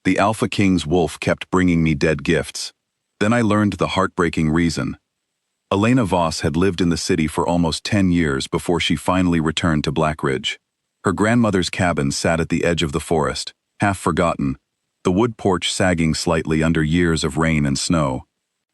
The Alpha King's wolf kept bringing me dead gifts. Then I learned the heartbreaking reason. Elena Voss had lived in the city for almost 10 years before she finally returned to Blackridge. Her grandmother's cabin sat at the edge of the forest, half forgotten, the wood porch sagging slightly under years of rain and snow.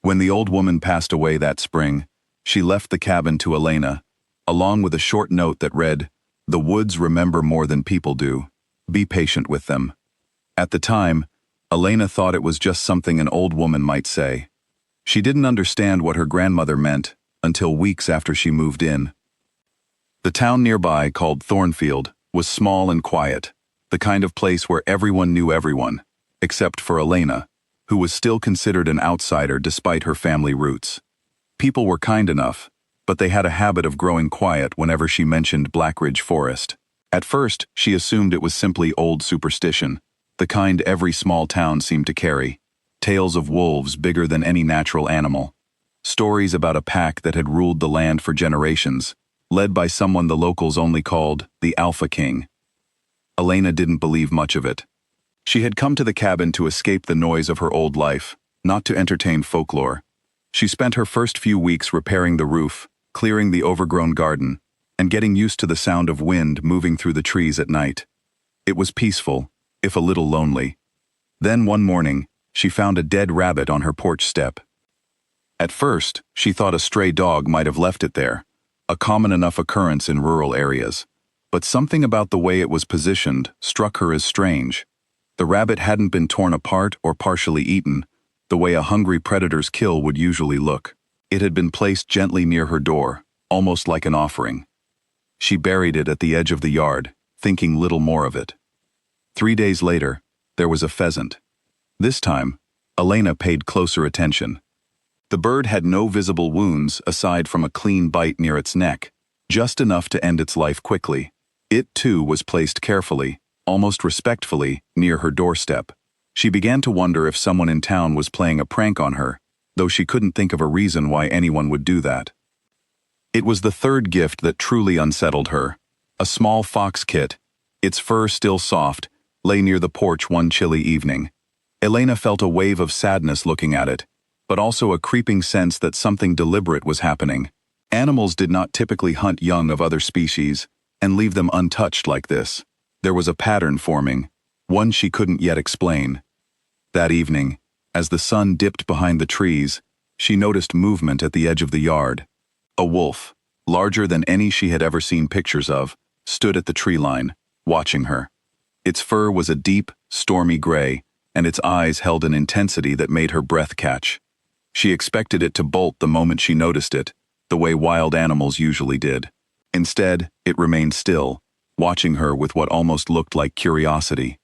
When the old woman passed away that spring, she left the cabin to Elena, along with a short note that read, "The woods remember more than people do. Be patient with them." At the time, Elena thought it was just something an old woman might say. She didn't understand what her grandmother meant until weeks after she moved in. The town nearby, called Thornfield, was small and quiet, the kind of place where everyone knew everyone, except for Elena, who was still considered an outsider despite her family roots. People were kind enough, but they had a habit of growing quiet whenever she mentioned Blackridge Forest. At first, she assumed it was simply old superstition, the kind every small town seemed to carry. Tales of wolves bigger than any natural animal. Stories about a pack that had ruled the land for generations, led by someone the locals only called the Alpha King. Elena didn't believe much of it. She had come to the cabin to escape the noise of her old life, not to entertain folklore. She spent her first few weeks repairing the roof, clearing the overgrown garden, and getting used to the sound of wind moving through the trees at night. It was peaceful, if a little lonely. Then one morning, she found a dead rabbit on her porch step. At first, she thought a stray dog might have left it there, a common enough occurrence in rural areas. But something about the way it was positioned struck her as strange. The rabbit hadn't been torn apart or partially eaten, the way a hungry predator's kill would usually look. It had been placed gently near her door, almost like an offering. She buried it at the edge of the yard, thinking little more of it. 3 days later, there was a pheasant. This time, Elena paid closer attention. The bird had no visible wounds aside from a clean bite near its neck, just enough to end its life quickly. It, too, was placed carefully, almost respectfully, near her doorstep. She began to wonder if someone in town was playing a prank on her, though she couldn't think of a reason why anyone would do that. It was the third gift that truly unsettled her. A small fox kit, its fur still soft, lay near the porch one chilly evening. Elena felt a wave of sadness looking at it, but also a creeping sense that something deliberate was happening. Animals did not typically hunt young of other species and leave them untouched like this. There was a pattern forming, one she couldn't yet explain. That evening, as the sun dipped behind the trees, she noticed movement at the edge of the yard. A wolf, larger than any she had ever seen pictures of, stood at the tree line, watching her. Its fur was a deep, stormy gray, and its eyes held an intensity that made her breath catch. She expected it to bolt the moment she noticed it, the way wild animals usually did. Instead, it remained still, watching her with what almost looked like curiosity.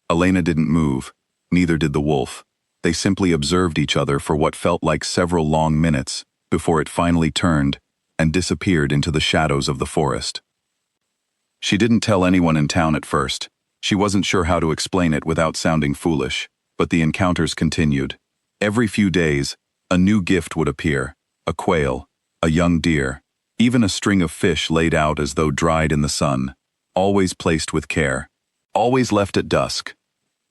Elena didn't move, neither did the wolf. They simply observed each other for what felt like several long minutes, before it finally turned and disappeared into the shadows of the forest. She didn't tell anyone in town at first. She wasn't sure how to explain it without sounding foolish, but the encounters continued. Every few days, a new gift would appear, a quail, a young deer, even a string of fish laid out as though dried in the sun, always placed with care, always left at dusk.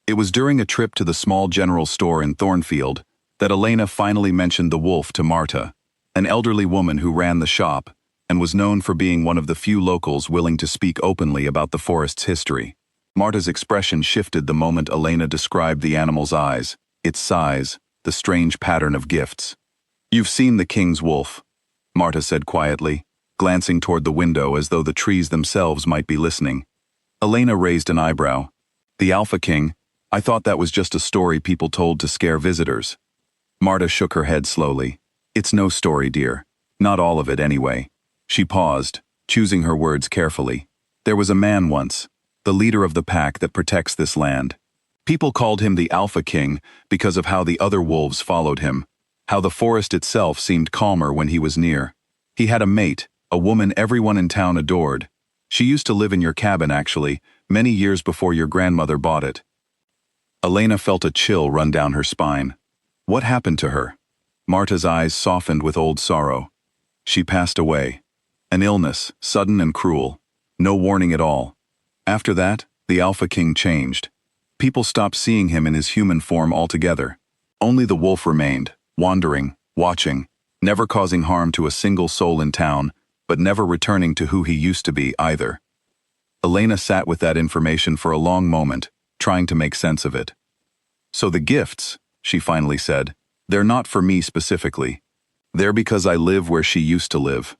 It was during a trip to the small general store in Thornfield that Elena finally mentioned the wolf to Marta, an elderly woman who ran the shop and was known for being one of the few locals willing to speak openly about the forest's history. Marta's expression shifted the moment Elena described the animal's eyes, its size, the strange pattern of gifts. "You've seen the king's wolf," Marta said quietly, glancing toward the window as though the trees themselves might be listening. Elena raised an eyebrow. "The Alpha King? I thought that was just a story people told to scare visitors." Marta shook her head slowly. "It's no story, dear. Not all of it, anyway." She paused, choosing her words carefully. "There was a man once, the leader of the pack that protects this land. People called him the Alpha King because of how the other wolves followed him, how the forest itself seemed calmer when he was near. He had a mate, a woman everyone in town adored. She used to live in your cabin, actually, many years before your grandmother bought it." Elena felt a chill run down her spine. What happened to her? Marta's eyes softened with old sorrow. She passed away. An illness, sudden and cruel. No warning at all. After that, the Alpha King changed. People stopped seeing him in his human form altogether. Only the wolf remained, wandering, watching, never causing harm to a single soul in town, but never returning to who he used to be either. Elena sat with that information for a long moment, trying to make sense of it. "So the gifts," she finally said, "they're not for me specifically. They're because I live where she used to live."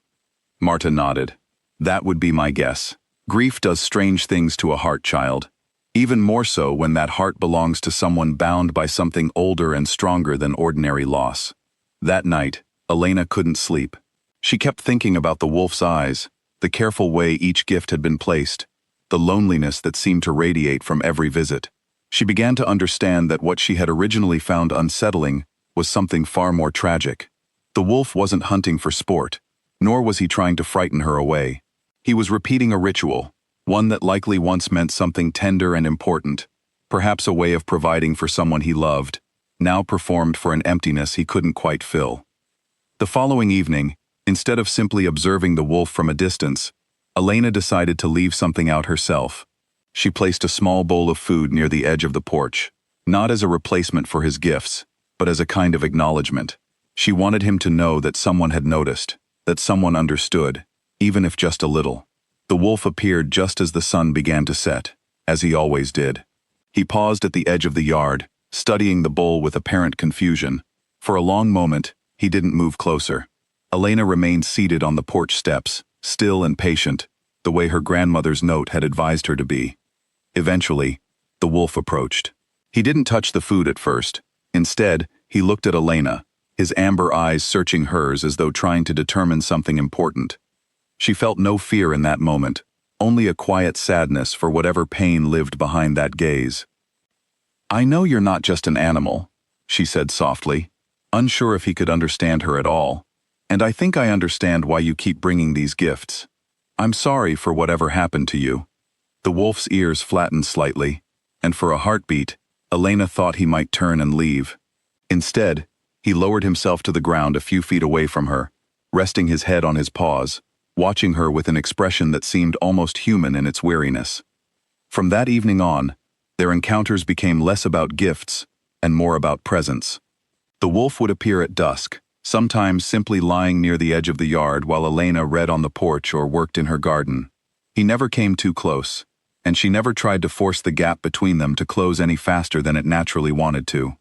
Marta nodded. "That would be my guess. Grief does strange things to a heart, child. Even more so when that heart belongs to someone bound by something older and stronger than ordinary loss." That night, Elena couldn't sleep. She kept thinking about the wolf's eyes, the careful way each gift had been placed, the loneliness that seemed to radiate from every visit. She began to understand that what she had originally found unsettling was something far more tragic. The wolf wasn't hunting for sport, nor was he trying to frighten her away. He was repeating a ritual, one that likely once meant something tender and important, perhaps a way of providing for someone he loved, now performed for an emptiness he couldn't quite fill. The following evening, instead of simply observing the wolf from a distance, Elena decided to leave something out herself. She placed a small bowl of food near the edge of the porch, not as a replacement for his gifts, but as a kind of acknowledgement. She wanted him to know that someone had noticed, that someone understood, even if just a little. The wolf appeared just as the sun began to set, as he always did. He paused at the edge of the yard, studying the bowl with apparent confusion. For a long moment, he didn't move closer. Elena remained seated on the porch steps, still and patient, the way her grandmother's note had advised her to be. Eventually, the wolf approached. He didn't touch the food at first. Instead, he looked at Elena, his amber eyes searching hers as though trying to determine something important. She felt no fear in that moment, only a quiet sadness for whatever pain lived behind that gaze. "I know you're not just an animal," she said softly, unsure if he could understand her at all. "And I think I understand why you keep bringing these gifts. I'm sorry for whatever happened to you." The wolf's ears flattened slightly, and for a heartbeat, Elena thought he might turn and leave. Instead, he lowered himself to the ground a few feet away from her, resting his head on his paws, watching her with an expression that seemed almost human in its weariness. From that evening on, their encounters became less about gifts and more about presence. The wolf would appear at dusk, sometimes simply lying near the edge of the yard while Elena read on the porch or worked in her garden. He never came too close, and she never tried to force the gap between them to close any faster than it naturally wanted to.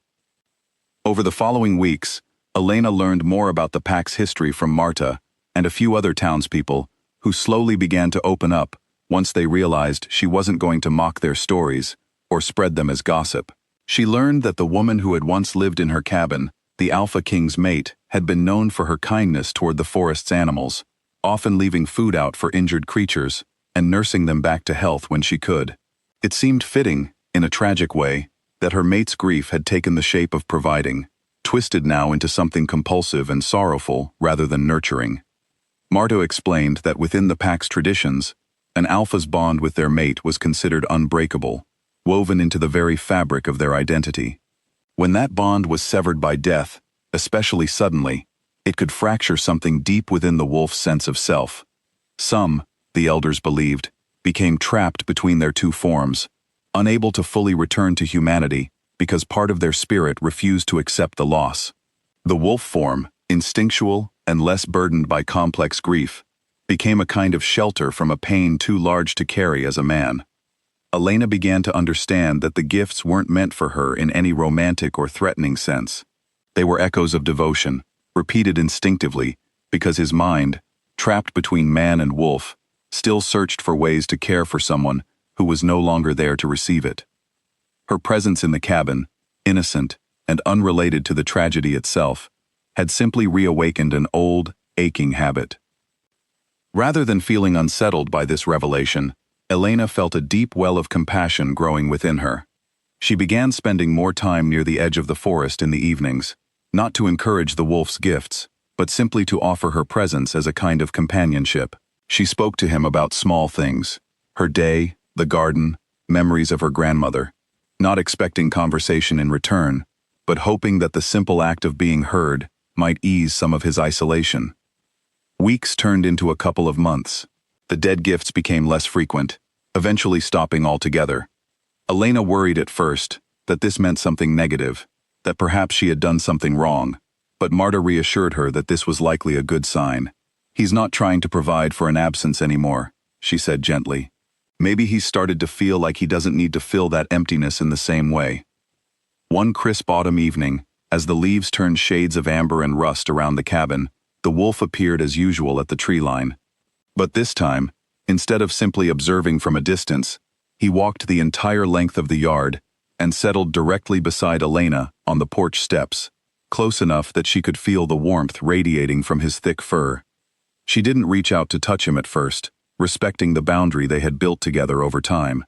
Over the following weeks, Elena learned more about the pack's history from Marta and a few other townspeople who slowly began to open up once they realized she wasn't going to mock their stories or spread them as gossip. She learned that the woman who had once lived in her cabin, the Alpha King's mate, had been known for her kindness toward the forest's animals, often leaving food out for injured creatures and nursing them back to health when she could. It seemed fitting, in a tragic way, that her mate's grief had taken the shape of providing, twisted now into something compulsive and sorrowful rather than nurturing. Marta explained that within the pack's traditions, an alpha's bond with their mate was considered unbreakable, woven into the very fabric of their identity. When that bond was severed by death, especially suddenly, it could fracture something deep within the wolf's sense of self. Some, the elders believed, became trapped between their two forms, unable to fully return to humanity because part of their spirit refused to accept the loss. The wolf form, instinctual and less burdened by complex grief, became a kind of shelter from a pain too large to carry as a man. Elena began to understand that the gifts weren't meant for her in any romantic or threatening sense. They were echoes of devotion, repeated instinctively, because his mind, trapped between man and wolf, still searched for ways to care for someone who was no longer there to receive it. Her presence in the cabin, innocent and unrelated to the tragedy itself, had simply reawakened an old, aching habit. Rather than feeling unsettled by this revelation, Elena felt a deep well of compassion growing within her. She began spending more time near the edge of the forest in the evenings, not to encourage the wolf's gifts, but simply to offer her presence as a kind of companionship. She spoke to him about small things, her day, the garden, memories of her grandmother, not expecting conversation in return, but hoping that the simple act of being heard might ease some of his isolation. Weeks turned into a couple of months. The dead gifts became less frequent, eventually stopping altogether. Elena worried at first that this meant something negative, that perhaps she had done something wrong, but Marta reassured her that this was likely a good sign. "He's not trying to provide for an absence anymore," she said gently. "Maybe he's started to feel like he doesn't need to fill that emptiness in the same way." One crisp autumn evening, as the leaves turned shades of amber and rust around the cabin, the wolf appeared as usual at the tree line. But this time, instead of simply observing from a distance, he walked the entire length of the yard and settled directly beside Elena on the porch steps, close enough that she could feel the warmth radiating from his thick fur. She didn't reach out to touch him at first, respecting the boundary they had built together over time.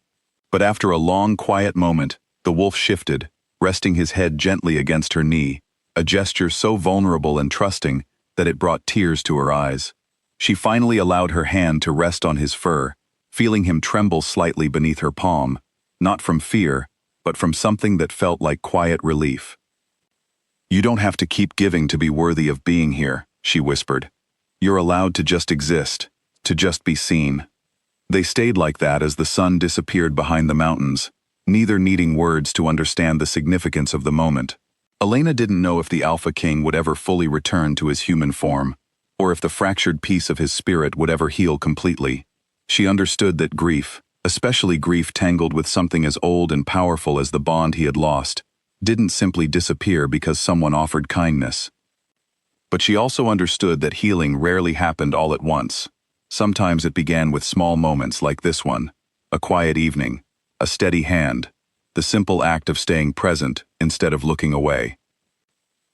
But after a long, quiet moment, the wolf shifted, resting his head gently against her knee, a gesture so vulnerable and trusting that it brought tears to her eyes. She finally allowed her hand to rest on his fur, feeling him tremble slightly beneath her palm, not from fear, but from something that felt like quiet relief. "You don't have to keep giving to be worthy of being here," she whispered. "You're allowed to just exist, to just be seen." They stayed like that as the sun disappeared behind the mountains, neither needing words to understand the significance of the moment. Elena didn't know if the Alpha King would ever fully return to his human form, or if the fractured piece of his spirit would ever heal completely. She understood that grief, especially grief tangled with something as old and powerful as the bond he had lost, didn't simply disappear because someone offered kindness. But she also understood that healing rarely happened all at once. Sometimes it began with small moments like this one, a quiet evening, a steady hand, the simple act of staying present instead of looking away.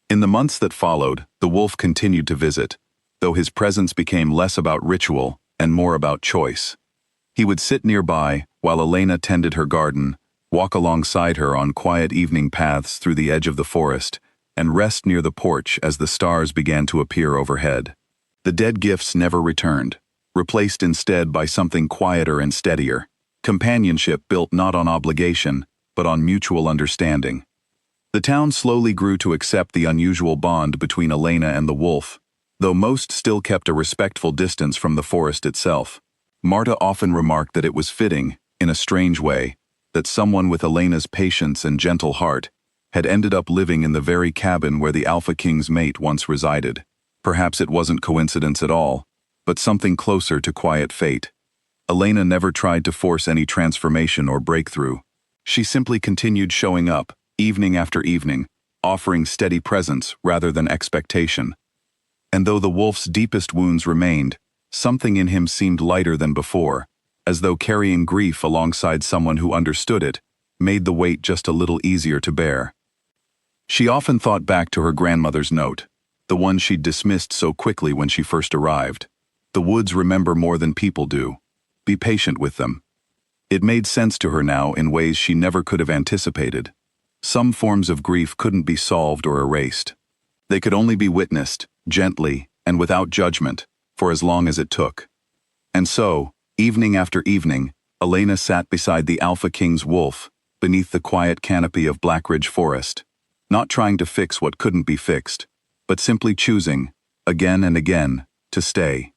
In the months that followed, the wolf continued to visit, though his presence became less about ritual and more about choice. He would sit nearby while Elena tended her garden, walk alongside her on quiet evening paths through the edge of the forest, and rest near the porch as the stars began to appear overhead. The dead gifts never returned, replaced instead by something quieter and steadier, companionship built not on obligation, but on mutual understanding. The town slowly grew to accept the unusual bond between Elena and the wolf, though most still kept a respectful distance from the forest itself. Marta often remarked that it was fitting, in a strange way, that someone with Elena's patience and gentle heart had ended up living in the very cabin where the Alpha King's mate once resided. Perhaps it wasn't coincidence at all, but something closer to quiet fate. Elena never tried to force any transformation or breakthrough. She simply continued showing up, evening after evening, offering steady presence rather than expectation. And though the wolf's deepest wounds remained, something in him seemed lighter than before, as though carrying grief alongside someone who understood it made the weight just a little easier to bear. She often thought back to her grandmother's note, the one she'd dismissed so quickly when she first arrived. "The woods remember more than people do. Be patient with them." It made sense to her now in ways she never could have anticipated. Some forms of grief couldn't be solved or erased. They could only be witnessed, gently and without judgment, for as long as it took. And so, evening after evening, Elena sat beside the Alpha King's wolf, beneath the quiet canopy of Blackridge Forest, not trying to fix what couldn't be fixed, but simply choosing, again and again, to stay.